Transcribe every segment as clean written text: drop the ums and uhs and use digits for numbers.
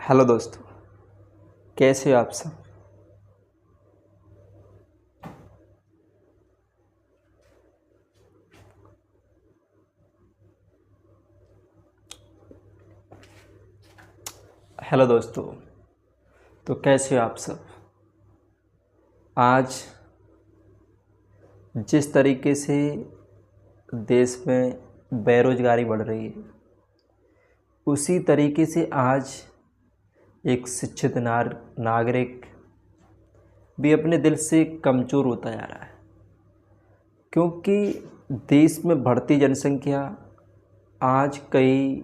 Hello दोस्तों, कैसे हो आप सब। हेलो दोस्तों, तो कैसे हो आप सब। आज जिस तरीके से देश में बेरोजगारी बढ़ रही है, उसी तरीके से आज एक शिक्षित नागरिक भी अपने दिल से कमज़ोर होता जा रहा है, क्योंकि देश में बढ़ती जनसंख्या आज कई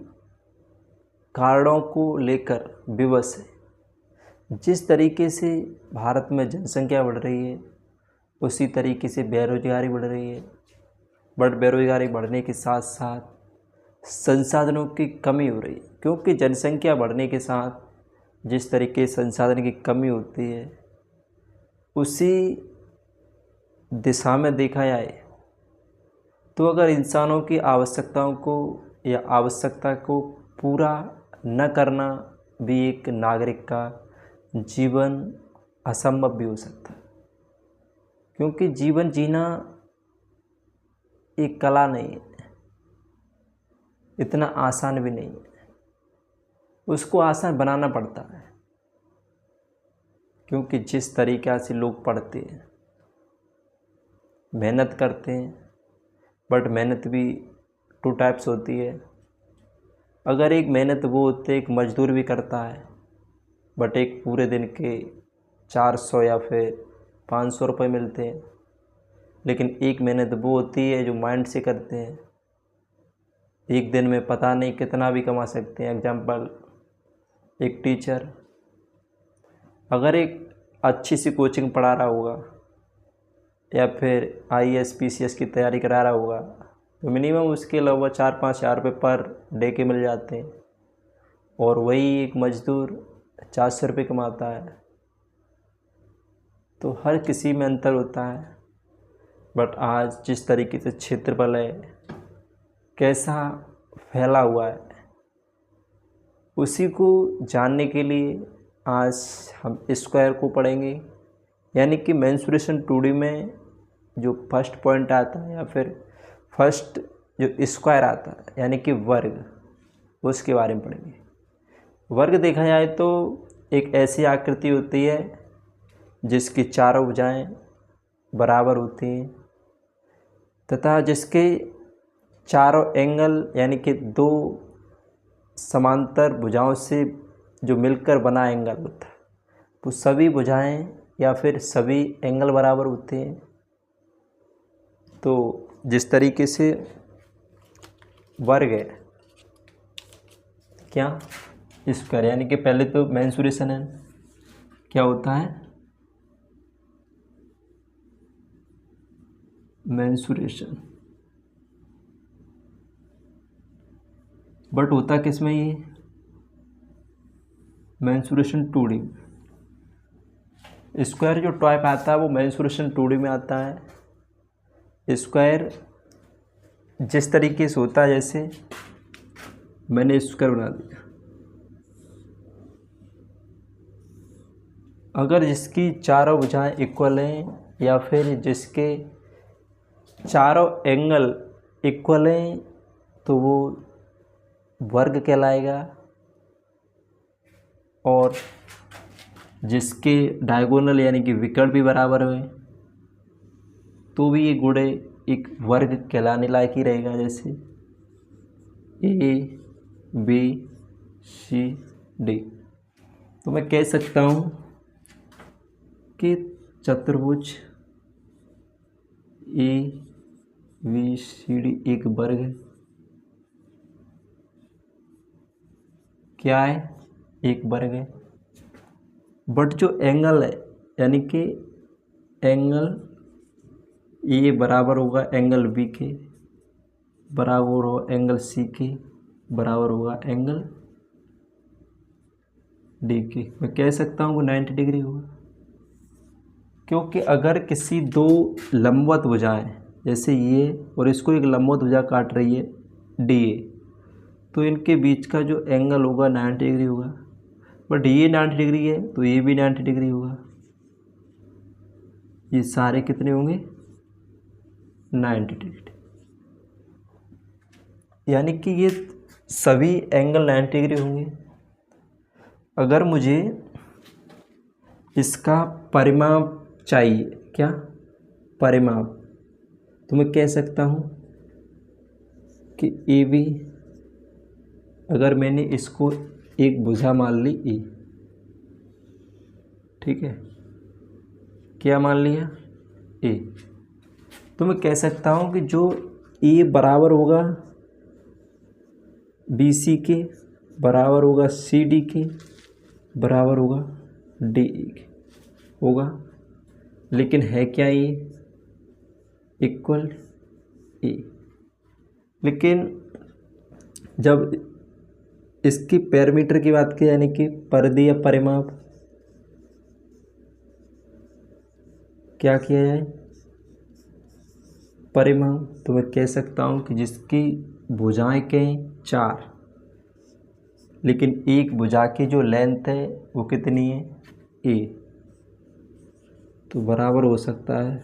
कारणों को लेकर विवश है। जिस तरीके से भारत में जनसंख्या बढ़ रही है, उसी तरीके से बेरोजगारी बढ़ रही है। बट बेरोजगारी बढ़ने के साथ साथ संसाधनों की कमी हो रही है, क्योंकि जनसंख्या बढ़ने के साथ जिस तरीके से संसाधन की कमी होती है, उसी दिशा में देखा जाए तो अगर इंसानों की आवश्यकताओं को या आवश्यकता को पूरा न करना भी एक नागरिक का जीवन असंभव भी हो सकता है, क्योंकि जीवन जीना एक कला नहीं है, इतना आसान भी नहीं है। उसको आसान बनाना पड़ता है, क्योंकि जिस तरीक़ा से लोग पढ़ते हैं, मेहनत करते हैं, बट मेहनत भी टू टाइप्स होती है। अगर एक मेहनत वो होती है, एक मजदूर भी करता है, बट एक पूरे दिन के 400 या फिर 500 रुपये मिलते हैं। लेकिन एक मेहनत वो होती है जो माइंड से करते हैं, एक दिन में पता नहीं कितना भी कमा सकते हैं। एग्जाम्पल, एक टीचर अगर एक अच्छी सी कोचिंग पढ़ा रहा होगा या फिर IAS PCS की तैयारी करा रहा होगा, तो मिनिमम उसके अलावा 4-5 हज़ार रुपये पर डे के मिल जाते हैं, और वही एक मज़दूर 400 रुपये कमाता है। तो हर किसी में अंतर होता है। बट आज जिस तरीके से क्षेत्रफल है, कैसा फैला हुआ है, उसी को जानने के लिए आज हम स्क्वायर को पढ़ेंगे। यानी कि मेंसुरेशन 2D में जो फर्स्ट पॉइंट आता है या फिर फर्स्ट जो स्क्वायर आता है, यानी कि वर्ग, उसके बारे में पढ़ेंगे। वर्ग देखा जाए तो एक ऐसी आकृति होती है जिसकी चारों भुजाएं बराबर होती हैं, तथा जिसके चारों एंगल यानी कि दो समांतर भुजाओं से जो मिलकर बना एंगल होता है, तो सभी भुजाएं या फिर सभी एंगल बराबर होते हैं। तो जिस तरीके से वर्ग है, क्या स्क्वायर, यानी कि पहले तो मेंसुरेशन है, क्या होता है मेंसुरेशन, बट होता किस में ये मेंसुरेशन 2D। स्क्वायर जो टाइप आता है वो मेंसुरेशन 2D में आता है। स्क्वायर जिस तरीके से होता है, जैसे मैंने स्क्वायर बना दिया, अगर जिसकी चारों भुजाएं इक्वल हैं या फिर जिसके चारों एंगल इक्वल हैं, तो वो वर्ग कहलाएगा। और जिसके डायगोनल यानी कि विकर्ण भी बराबर हुए, तो भी ये गुणे एक वर्ग कहलाने लायक ही रहेगा। जैसे ABCD, तो मैं कह सकता हूँ कि चतुर्भुज ABCD एक वर्ग है। क्या है? एक वर्ग है। बट जो एंगल है, यानी कि एंगल ए बराबर होगा एंगल बी के, बराबर होगा एंगल सी के, बराबर होगा एंगल डी के। मैं कह सकता हूँ वो 90 डिग्री होगा, क्योंकि अगर किसी दो लंबवत भुजाएं, जैसे ये और इसको एक लंबवत भुजा काट रही है DA, तो इनके बीच का जो एंगल होगा 90 डिग्री होगा। बट ये 90 डिग्री है तो ये भी 90 डिग्री होगा। ये सारे कितने होंगे? 90 डिग्री। यानी कि ये सभी एंगल 90 डिग्री होंगे। अगर मुझे इसका परिमाप चाहिए, क्या परिमाप, तो मैं कह सकता हूँ कि ए बी, अगर मैंने इसको एक भुजा मान ली ए, ठीक है, क्या मान लिया? ए, तो मैं कह सकता हूँ कि जो ए बराबर होगा बी सी के, बराबर होगा सी डी के, बराबर होगा डी ई के होगा। लेकिन है क्या ये? इक्वल ए। लेकिन जब इसकी पैरामीटर की बात की, यानी कि परिधि या परिमाप, क्या किया जाए? परिमाप। तो मैं कह सकता हूँ कि जिसकी भुजाएं कहें 4, लेकिन एक भुजा की जो लेंथ है वो कितनी है? ए, तो बराबर हो सकता है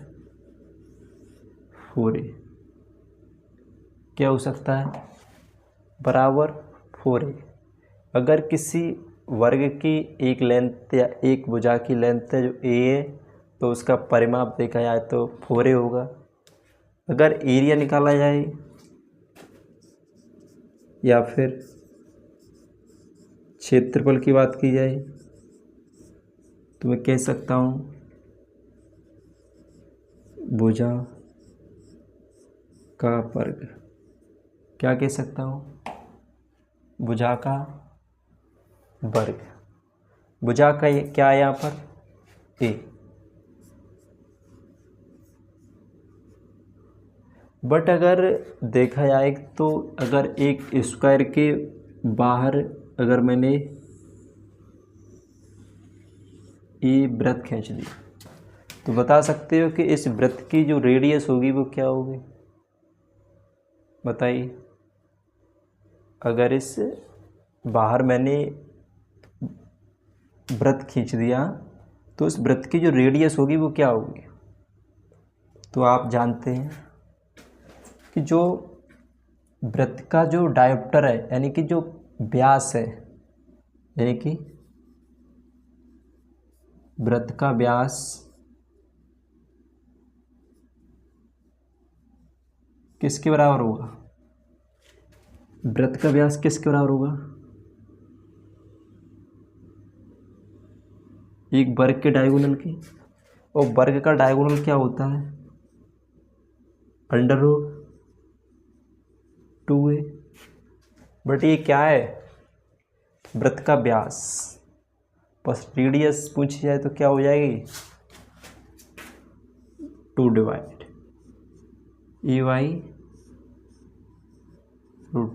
4a। क्या हो सकता है? बराबर 4a। अगर किसी वर्ग की एक लेंथ या एक भुजा की लेंथ है जो a है, तो उसका परिमाप देखा जाए तो 4a होगा। अगर एरिया निकाला जाए या फिर क्षेत्रफल की बात की जाए, तो मैं कह सकता हूँ भुजा का वर्ग। क्या कह सकता हूँ? भुजा का वर्ग। भुजा का क्या है यहाँ पर? ए। बट अगर देखा जाए तो अगर एक स्क्वायर के बाहर अगर मैंने ये वृत्त खींच दिया, तो बता सकते हो कि इस वृत्त की जो रेडियस होगी वो क्या होगी? बताइए। अगर इस बाहर मैंने वृत्त खींच दिया तो इस वृत्त की जो रेडियस होगी वो क्या होगी? तो आप जानते हैं कि जो वृत्त का जो डायमीटर है, यानी कि जो व्यास है, यानी कि वृत्त का व्यास किसके बराबर होगा? वृत्त का व्यास किसके बराबर होगा? एक वर्ग के डायगोनल की। और वर्ग का डायगोनल क्या होता है? √2a। बट ये क्या है? वृत्त का व्यास। बस रेडियस पूछी जाए तो क्या हो जाएगी? 2 डिवाइड ए वाई √2।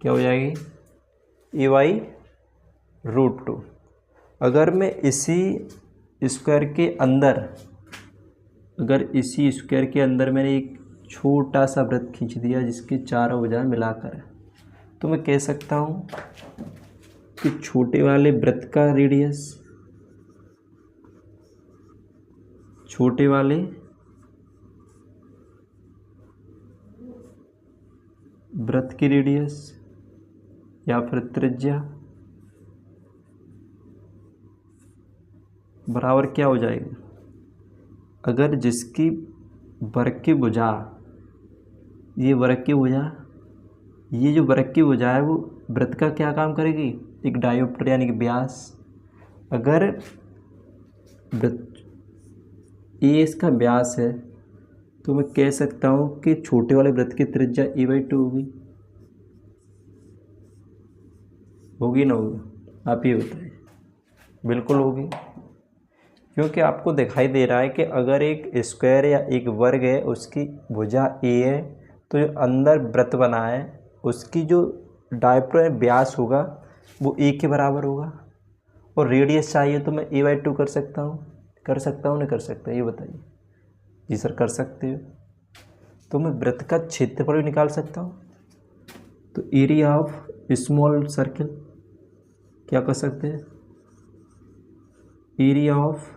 क्या हो जाएगी? ए वाई √2। अगर मैं इसी स्क्वायर के अंदर, अगर इसी स्क्वायर के अंदर मैंने एक छोटा सा वृत्त खींच दिया जिसकी चारों भुजाएं मिलाकर है, तो मैं कह सकता हूँ कि छोटे वाले वृत्त का रेडियस, छोटे वाले वृत्त की रेडियस या फिर त्रिज्या बराबर क्या हो जाएगा? अगर जिसकी वर्ग की भुजा, ये वर्ग की भुजा, ये जो वर्ग की भुजा है वो वृत्त का क्या काम करेगी? एक डायोप्टर यानी कि व्यास। अगर वृत्त ए इसका व्यास है तो मैं कह सकता हूँ कि छोटे वाले वृत्त की त्रिज्या a/2 होगी। होगी ना होगी? आप ये बताइए। बिल्कुल होगी, क्योंकि आपको दिखाई दे रहा है कि अगर एक स्क्वायर या एक वर्ग है उसकी भुजा a है, तो जो अंदर वृत्त बना है उसकी जो डायमीटर व्यास होगा वो a के बराबर होगा। और रेडियस चाहिए तो मैं a/2 कर सकता हूँ। कर सकता हूँ नहीं कर सकता? ये बताइए। जी सर कर सकते हो। तो मैं वृत्त का क्षेत्रफल भी निकाल सकता हूँ। तो एरिया ऑफ स्मॉल सर्किल क्या कर सकते हैं, area of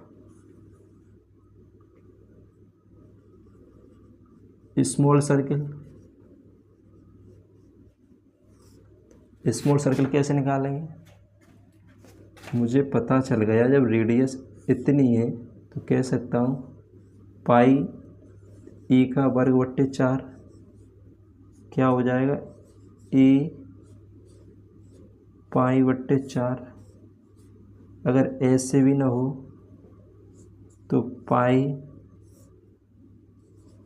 small circle. Small circle कैसे निकालेंगे, मुझे पता चल गया जब रेडियस इतनी है तो कह सकता हूँ पाई ए का वर्ग बट्टे 4 क्या हो जाएगा, ए पाई बट्टे 4। अगर ऐसे भी ना हो तो पाई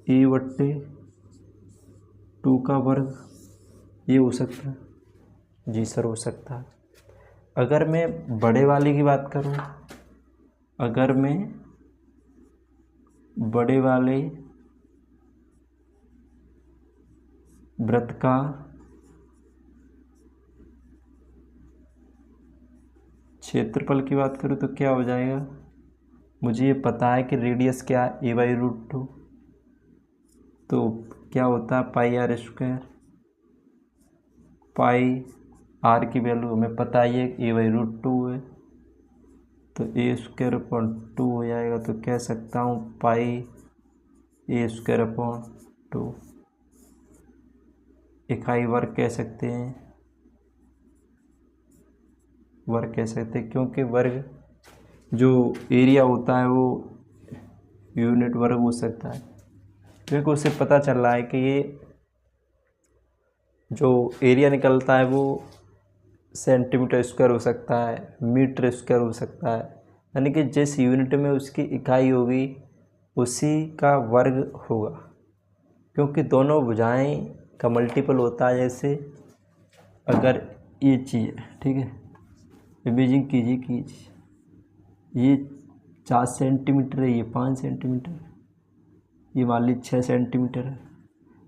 ए बट्टे 2 का वर्ग, ये हो सकता है। जी सर हो सकता है। अगर मैं बड़े वाले की बात करूं, अगर मैं बड़े वाले वृत्त का क्षेत्रफल की बात करूं तो क्या हो जाएगा, मुझे ये पता है कि रेडियस क्या है a/√2, तो क्या होता है पाई आर स्क्वायर। पाई आर की वैल्यू हमें पता ही है a/√2 है, तो a²/2 हो जाएगा। तो कह सकता हूँ पाई a²/2 इकाई वर्ग कह सकते हैं, वर्ग कह सकते हैं, क्योंकि वर्ग जो एरिया होता है वो यूनिट वर्ग हो सकता है, क्योंकि उससे पता चल रहा है कि ये जो एरिया निकलता है वो सेंटीमीटर स्क्वायर हो सकता है, मीटर स्क्वायर हो सकता है, यानी कि जिस यूनिट में उसकी इकाई होगी उसी का वर्ग होगा, क्योंकि दोनों भुजाएं का मल्टीपल होता है। जैसे अगर ये चीज़ है, ठीक है, इमेजिन कीजिए कि ये 4 सेंटीमीटर है, ये 5 सेंटीमीटर, ये मान लीजिए 6 सेंटीमीटर है।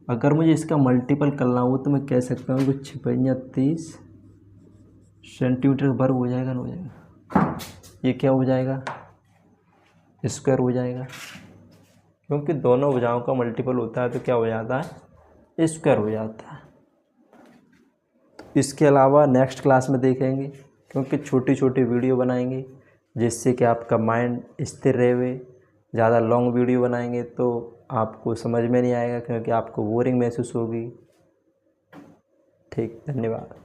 अगर मुझे इसका मल्टीपल करना हो तो मैं कह सकता हूँ कि 36 सेंटीमीटर वर्ग हो जाएगा, ना हो जाएगा, ये क्या हो जाएगा, स्क्वायर हो जाएगा, क्योंकि दोनों भुजाओं का मल्टीपल होता है तो क्या हो जाता है, स्क्वायर हो जाता है। इसके अलावा नेक्स्ट क्लास में देखेंगे, क्योंकि छोटी छोटी वीडियो बनाएंगे जिससे कि आपका माइंड स्थिर रहे। ज़्यादा लॉन्ग वीडियो बनाएंगे तो आपको समझ में नहीं आएगा, क्योंकि आपको बोरिंग महसूस होगी। ठीक, धन्यवाद।